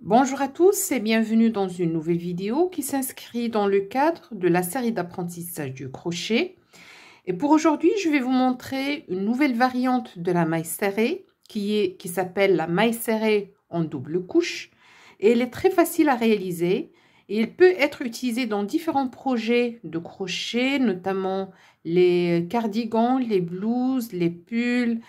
Bonjour à tous et bienvenue dans une nouvelle vidéo qui s'inscrit dans le cadre de la série d'apprentissage du crochet. Et pour aujourd'hui, je vais vous montrer une nouvelle variante de la maille serrée qui s'appelle la maille serrée en double couche. Et elle est très facile à réaliser et elle peut être utilisée dans différents projets de crochet, notamment les cardigans, les blouses, les pulls,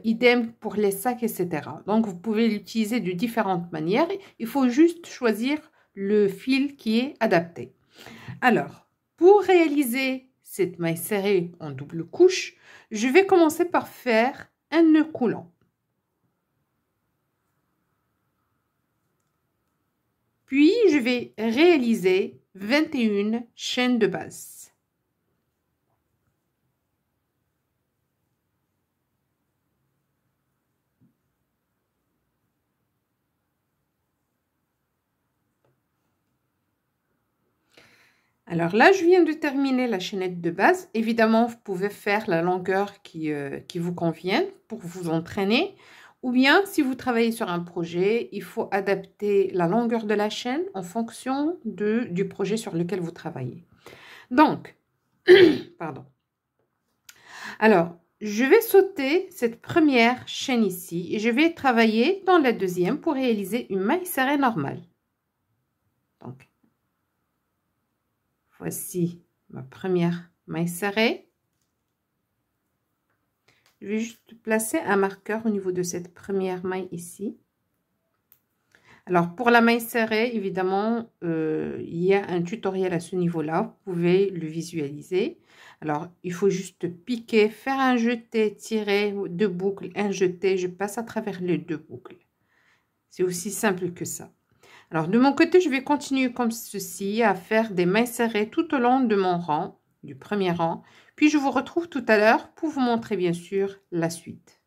idem pour les sacs, etc. Donc, vous pouvez l'utiliser de différentes manières. Il faut juste choisir le fil qui est adapté. Alors, pour réaliser cette maille serrée en double couche, je vais commencer par faire un nœud coulant. Puis, je vais réaliser 21 chaînes de base. Alors là, je viens de terminer la chaînette de base. Évidemment, vous pouvez faire la longueur qui vous convient pour vous entraîner. Ou bien, si vous travaillez sur un projet, il faut adapter la longueur de la chaîne en fonction du projet sur lequel vous travaillez. Donc, pardon. Alors, je vais sauter cette première chaîne ici et je vais travailler dans la deuxième pour réaliser une maille serrée normale. Donc, voici ma première maille serrée. Je vais juste placer un marqueur au niveau de cette première maille ici. Alors, pour la maille serrée, évidemment, il y a un tutoriel à ce niveau-là. Vous pouvez le visualiser. Alors, il faut juste piquer, faire un jeté, tirer deux boucles, un jeté. Je passe à travers les deux boucles. C'est aussi simple que ça. Alors, de mon côté, je vais continuer comme ceci à faire des mailles serrées tout au long de mon rang, du premier rang. Puis, je vous retrouve tout à l'heure pour vous montrer, bien sûr, la suite.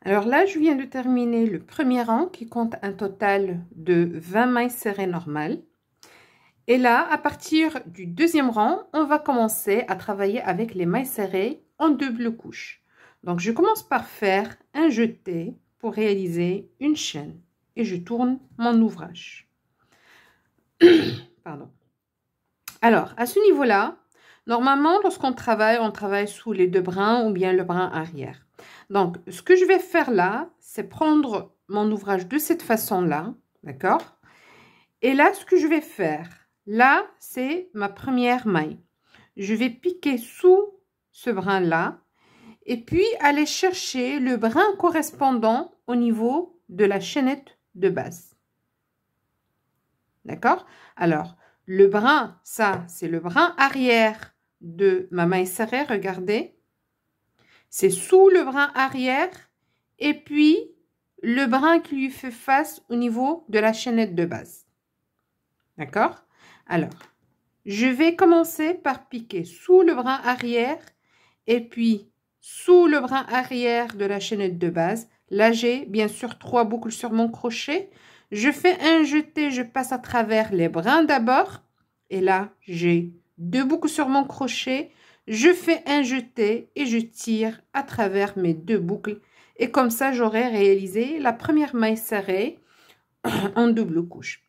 Alors là, je viens de terminer le premier rang qui compte un total de 20 mailles serrées normales. Et là, à partir du deuxième rang, on va commencer à travailler avec les mailles serrées en double couche. Donc, je commence par faire un jeté pour réaliser une chaîne. Et je tourne mon ouvrage. Pardon. Alors, à ce niveau-là, normalement, lorsqu'on travaille, on travaille sous les deux brins ou bien le brin arrière. Donc, ce que je vais faire là, c'est prendre mon ouvrage de cette façon-là, d'accord? Et là, ce que je vais faire, là, c'est ma première maille. Je vais piquer sous ce brin-là et puis aller chercher le brin correspondant au niveau de la chaînette de base. D'accord? Alors, le brin, ça, c'est le brin arrière de ma maille serrée, regardez. C'est sous le brin arrière et puis le brin qui lui fait face au niveau de la chaînette de base. D'accord? Alors, je vais commencer par piquer sous le brin arrière et puis sous le brin arrière de la chaînette de base. Là, j'ai bien sûr 3 boucles sur mon crochet. Je fais un jeté, je passe à travers les brins d'abord. Et là, j'ai 2 boucles sur mon crochet. Je fais un jeté et je tire à travers mes 2 boucles. Et comme ça, j'aurai réalisé la première maille serrée en double couche.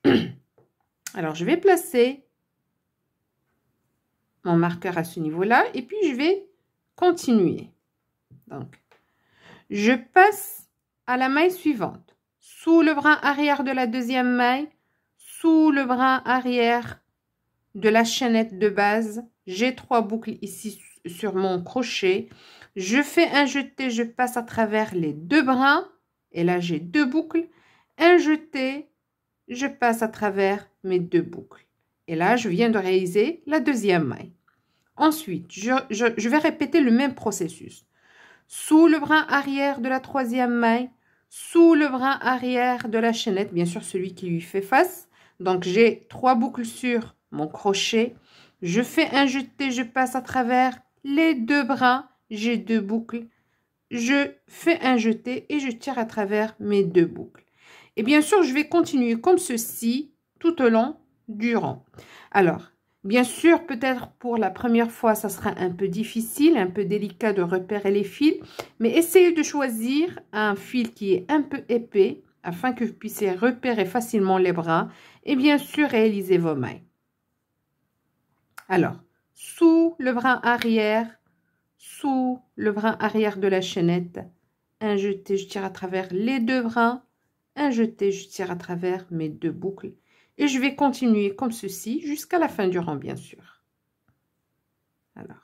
Alors, je vais placer mon marqueur à ce niveau-là et puis je vais continuer. Donc, je passe à la maille suivante. Sous le brin arrière de la deuxième maille, sous le brin arrière de la chaînette de base, j'ai 3 boucles ici sur mon crochet. Je fais un jeté, je passe à travers les 2 brins et là j'ai 2 boucles. Un jeté, je passe à travers mes 2 boucles. Et là, je viens de réaliser la deuxième maille. Ensuite, je vais répéter le même processus. Sous le brin arrière de la troisième maille, sous le brin arrière de la chaînette, bien sûr celui qui lui fait face. Donc, j'ai 3 boucles sur mon crochet. Je fais un jeté, je passe à travers les 2 brins. J'ai 2 boucles. Je fais un jeté et je tire à travers mes 2 boucles. Et bien sûr, je vais continuer comme ceci tout au long du rang. Alors, Bien sûr, peut-être pour la première fois, ça sera un peu difficile, un peu délicat de repérer les fils, mais essayez de choisir un fil qui est un peu épais afin que vous puissiez repérer facilement les brins et bien sûr réaliser vos mailles. Alors, sous le brin arrière, sous le brin arrière de la chaînette, un jeté, je tire à travers les deux brins, un jeté, je tire à travers mes deux boucles et je vais continuer comme ceci jusqu'à la fin du rang, bien sûr. Alors.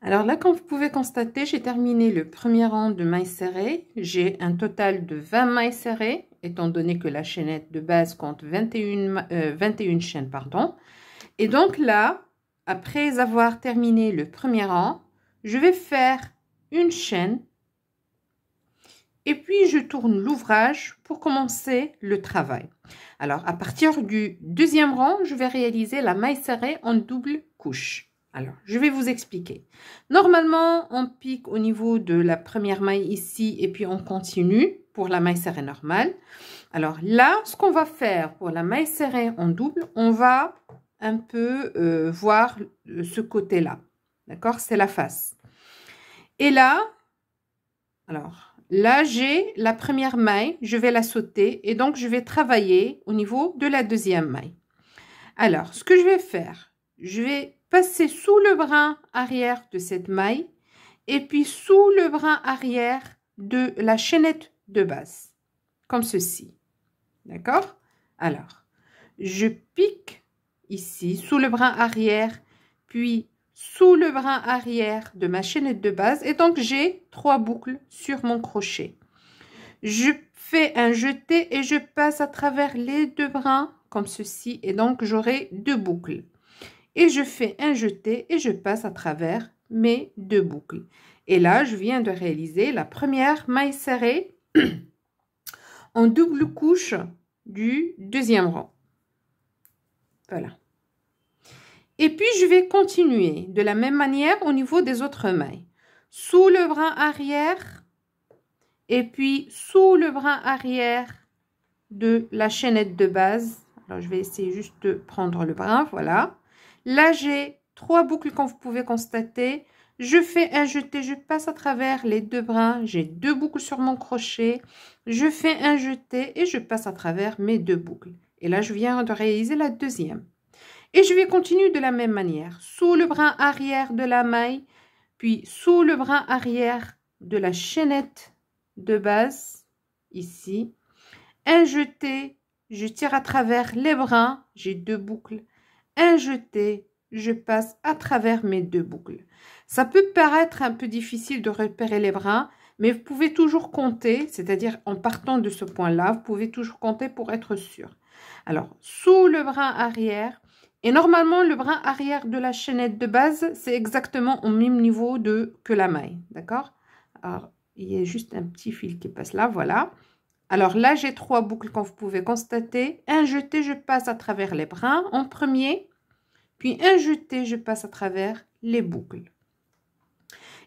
Alors là, comme vous pouvez constater, j'ai terminé le premier rang de mailles serrées. J'ai un total de 20 mailles serrées, étant donné que la chaînette de base compte 21 chaînes. Pardon. Et donc là, après avoir terminé le premier rang, je vais faire une chaîne et puis je tourne l'ouvrage pour commencer le travail. Alors, à partir du deuxième rang, je vais réaliser la maille serrée en double couche. Alors, je vais vous expliquer. Normalement, on pique au niveau de la première maille ici et puis on continue pour la maille serrée normale. Alors là, ce qu'on va faire pour la maille serrée en double, on va un peu voir ce côté-là. D'accord? C'est la face. Et là, alors là, j'ai la première maille, je vais la sauter et donc je vais travailler au niveau de la deuxième maille. Alors, ce que je vais faire, je vais passer sous le brin arrière de cette maille et puis sous le brin arrière de la chaînette de base, comme ceci. D'accord? Alors, je pique ici sous le brin arrière, puis sous le brin arrière de ma chaînette de base et donc j'ai 3 boucles sur mon crochet. Je fais un jeté et je passe à travers les deux brins comme ceci et donc j'aurai 2 boucles. Et je fais un jeté et je passe à travers mes 2 boucles. Et là, je viens de réaliser la première maille serrée en double couche du deuxième rang. Voilà. Et puis, je vais continuer de la même manière au niveau des autres mailles. Sous le brin arrière et puis sous le brin arrière de la chaînette de base. Alors, je vais essayer juste de prendre le brin, voilà. Là, j'ai 3 boucles comme vous pouvez constater. Je fais un jeté, je passe à travers les 2 brins. J'ai 2 boucles sur mon crochet. Je fais un jeté et je passe à travers mes 2 boucles. Et là, je viens de réaliser la deuxième. Et je vais continuer de la même manière. Sous le brin arrière de la maille, puis sous le brin arrière de la chaînette de base, ici. Un jeté, je tire à travers les brins, j'ai 2 boucles. Un jeté, je passe à travers mes 2 boucles. Ça peut paraître un peu difficile de repérer les brins, mais vous pouvez toujours compter, c'est-à-dire en partant de ce point-là, vous pouvez toujours compter pour être sûr. Alors, sous le brin arrière, et normalement, le brin arrière de la chaînette de base, c'est exactement au même niveau que la maille, d'accord? Alors, il y a juste un petit fil qui passe là, voilà. Alors là, j'ai 3 boucles, comme vous pouvez constater. Un jeté, je passe à travers les brins en premier. Puis un jeté, je passe à travers les boucles.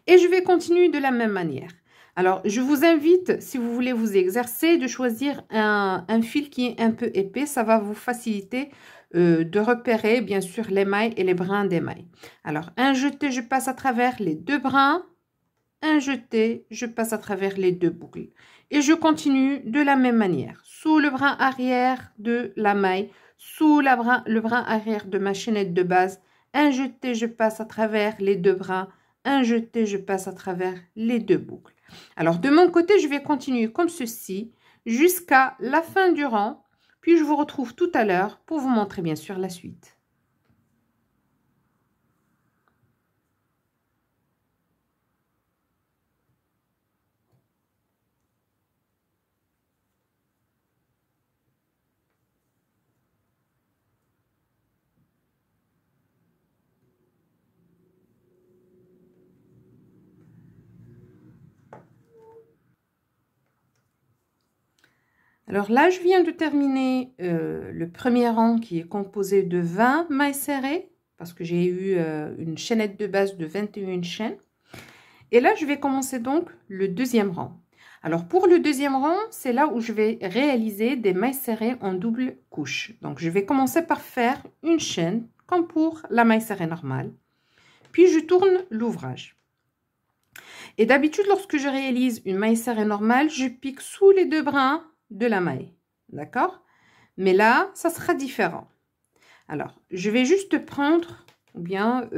Et je vais continuer de la même manière. Alors, je vous invite, si vous voulez vous exercer, de choisir un fil qui est un peu épais. Ça va vous faciliter de repérer, bien sûr, les mailles et les brins des mailles. Alors, un jeté, je passe à travers les 2 brins. Un jeté, je passe à travers les 2 boucles. Et je continue de la même manière. Sous le brin arrière de la maille, sous le brin arrière de ma chaînette de base, un jeté, je passe à travers les 2 brins. Un jeté, je passe à travers les 2 boucles. Alors, de mon côté, je vais continuer comme ceci jusqu'à la fin du rang. Puis, je vous retrouve tout à l'heure pour vous montrer bien sûr la suite. Alors là, je viens de terminer le premier rang qui est composé de 20 mailles serrées parce que j'ai eu une chaînette de base de 21 chaînes. Et là, je vais commencer donc le deuxième rang. Alors pour le deuxième rang, c'est là où je vais réaliser des mailles serrées en double couche. Donc je vais commencer par faire une chaîne comme pour la maille serrée normale. Puis je tourne l'ouvrage. Et d'habitude, lorsque je réalise une maille serrée normale, je pique sous les deux brins de la maille, d'accord? Mais là, ça sera différent. Alors, je vais juste prendre ou bien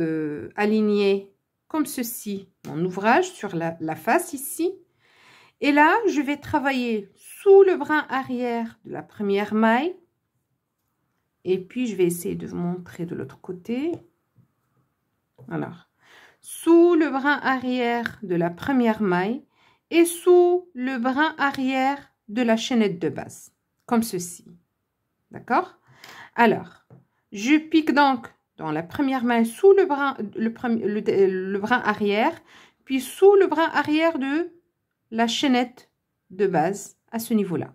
aligner comme ceci mon ouvrage sur la face ici. Et là, je vais travailler sous le brin arrière de la première maille. Et puis, je vais essayer de vous montrer de l'autre côté. Alors, sous le brin arrière de la première maille et sous le brin arrière de la chaînette de base, comme ceci. D'accord? Alors, je pique donc dans la première maille sous le brin arrière, puis sous le brin arrière de la chaînette de base à ce niveau-là.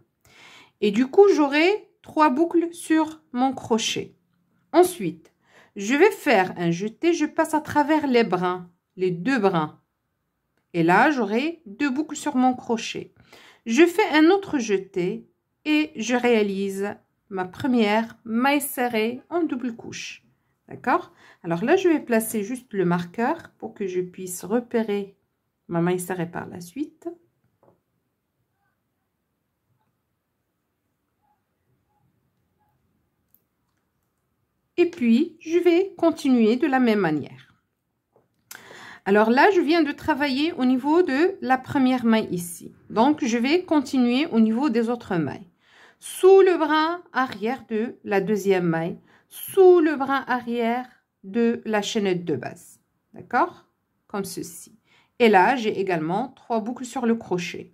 Et du coup, j'aurai 3 boucles sur mon crochet. Ensuite, je vais faire un jeté, je passe à travers les brins, les 2 brins. Et là, j'aurai 2 boucles sur mon crochet. Je fais un autre jeté et je réalise ma première maille serrée en double couche. D'accord? Alors là, je vais placer juste le marqueur pour que je puisse repérer ma maille serrée par la suite. Et puis, je vais continuer de la même manière. Alors là, je viens de travailler au niveau de la première maille ici. Donc, je vais continuer au niveau des autres mailles. Sous le brin arrière de la deuxième maille, sous le brin arrière de la chaînette de base. D'accord? Comme ceci. Et là, j'ai également 3 boucles sur le crochet.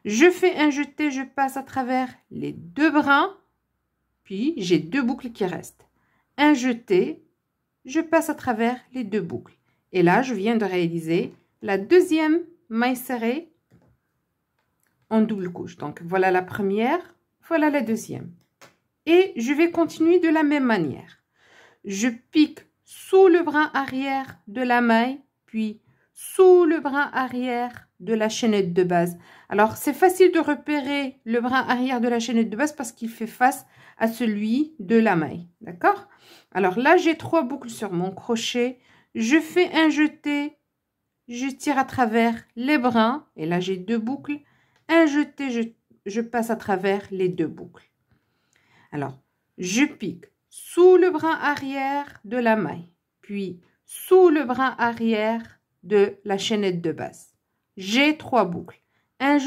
Je fais un jeté, je passe à travers les 2 brins, puis j'ai 2 boucles qui restent. Un jeté, je passe à travers les 2 boucles. Et là, je viens de réaliser la deuxième maille serrée en double couche. Donc, voilà la première, voilà la deuxième. Et je vais continuer de la même manière. Je pique sous le brin arrière de la maille, puis sous le brin arrière de la chaînette de base. Alors, c'est facile de repérer le brin arrière de la chaînette de base parce qu'il fait face à celui de la maille. D'accord? Alors là, j'ai 3 boucles sur mon crochet. Je fais un jeté, je tire à travers les brins, et là j'ai 2 boucles. Un jeté, je passe à travers les 2 boucles. Alors, je pique sous le brin arrière de la maille, puis sous le brin arrière de la chaînette de base. J'ai 3 boucles. Un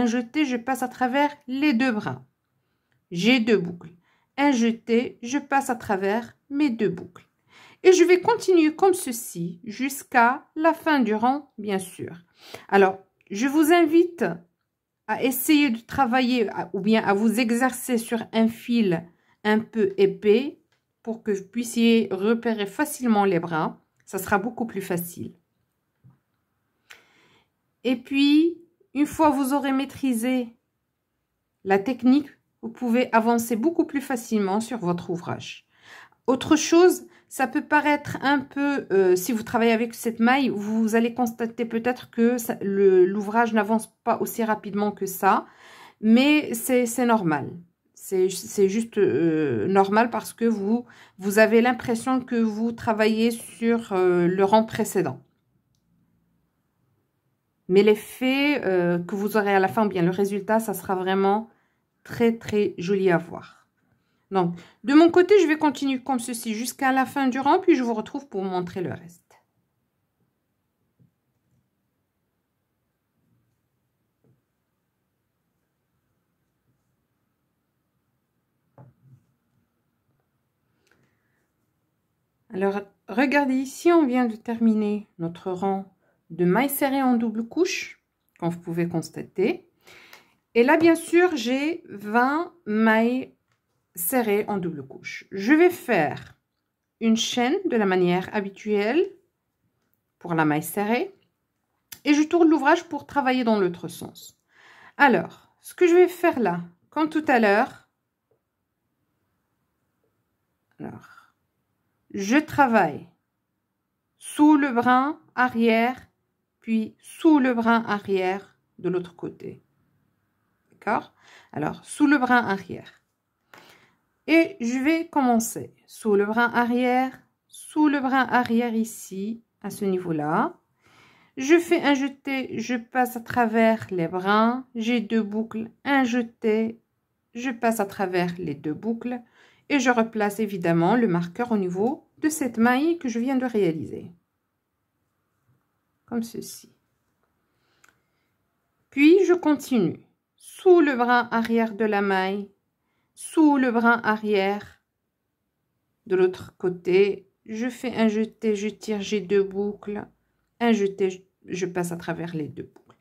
jeté, je passe à travers les 2 brins. J'ai 2 boucles. Un jeté, je passe à travers mes 2 boucles. Et je vais continuer comme ceci jusqu'à la fin du rang, bien sûr. Alors, je vous invite à essayer de travailler ou bien à vous exercer sur un fil un peu épais pour que vous puissiez repérer facilement les brins. Ça sera beaucoup plus facile. Et puis, une fois que vous aurez maîtrisé la technique, vous pouvez avancer beaucoup plus facilement sur votre ouvrage. Autre chose, ça peut paraître un peu, si vous travaillez avec cette maille, vous allez constater peut-être que l'ouvrage n'avance pas aussi rapidement que ça, mais c'est normal. C'est juste normal parce que vous avez l'impression que vous travaillez sur le rang précédent. Mais l'effet que vous aurez à la fin, ou bien le résultat, ça sera vraiment très très joli à voir. Donc, de mon côté, je vais continuer comme ceci jusqu'à la fin du rang, puis je vous retrouve pour vous montrer le reste. Alors, regardez ici, on vient de terminer notre rang de mailles serrées en double couche, comme vous pouvez constater. Et là, bien sûr, j'ai 20 mailles serrées en double couche. Je vais faire une chaîne de la manière habituelle pour la maille serrée. Et je tourne l'ouvrage pour travailler dans l'autre sens. Alors, ce que je vais faire là, comme tout à l'heure, je travaille sous le brin arrière, puis sous le brin arrière de l'autre côté. D'accord? Alors, sous le brin arrière. Et je vais commencer sous le brin arrière ici, à ce niveau-là. Je fais un jeté, je passe à travers les brins, j'ai 2 boucles, un jeté, je passe à travers les 2 boucles et je replace évidemment le marqueur au niveau de cette maille que je viens de réaliser. Comme ceci. Puis je continue sous le brin arrière de la maille, sous le brin arrière de l'autre côté, je fais un jeté, je tire, j'ai 2 boucles, un jeté, je passe à travers les 2 boucles.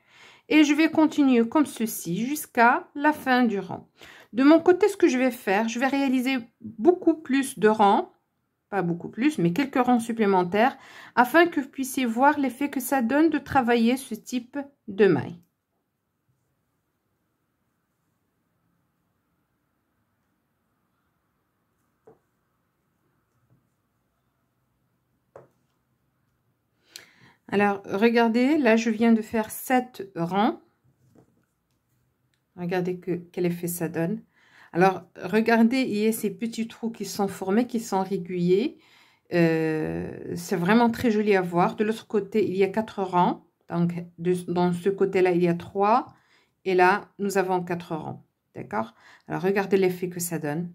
Et je vais continuer comme ceci jusqu'à la fin du rang. De mon côté, ce que je vais faire, je vais réaliser beaucoup plus de rangs, pas beaucoup plus, mais quelques rangs supplémentaires, afin que vous puissiez voir l'effet que ça donne de travailler ce type de maille. Alors, regardez, là, je viens de faire 7 rangs. Regardez quel effet ça donne. Alors, regardez, il y a ces petits trous qui sont formés, qui sont réguliers. C'est vraiment très joli à voir. De l'autre côté, il y a 4 rangs. Donc, dans ce côté-là, il y a 3. Et là, nous avons 4 rangs. D'accord? Alors, regardez l'effet que ça donne.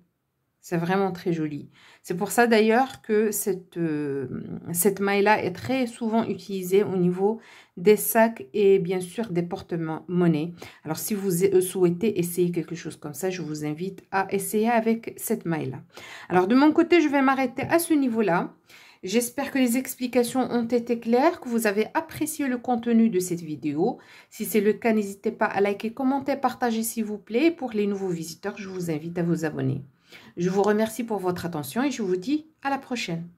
C'est vraiment très joli. C'est pour ça d'ailleurs que cette maille-là est très souvent utilisée au niveau des sacs et bien sûr des porte-monnaies. Alors si vous souhaitez essayer quelque chose comme ça, je vous invite à essayer avec cette maille-là. Alors de mon côté, je vais m'arrêter à ce niveau-là. J'espère que les explications ont été claires, que vous avez apprécié le contenu de cette vidéo. Si c'est le cas, n'hésitez pas à liker, commenter, partager s'il vous plaît. Et pour les nouveaux visiteurs, je vous invite à vous abonner. Je vous remercie pour votre attention et je vous dis à la prochaine.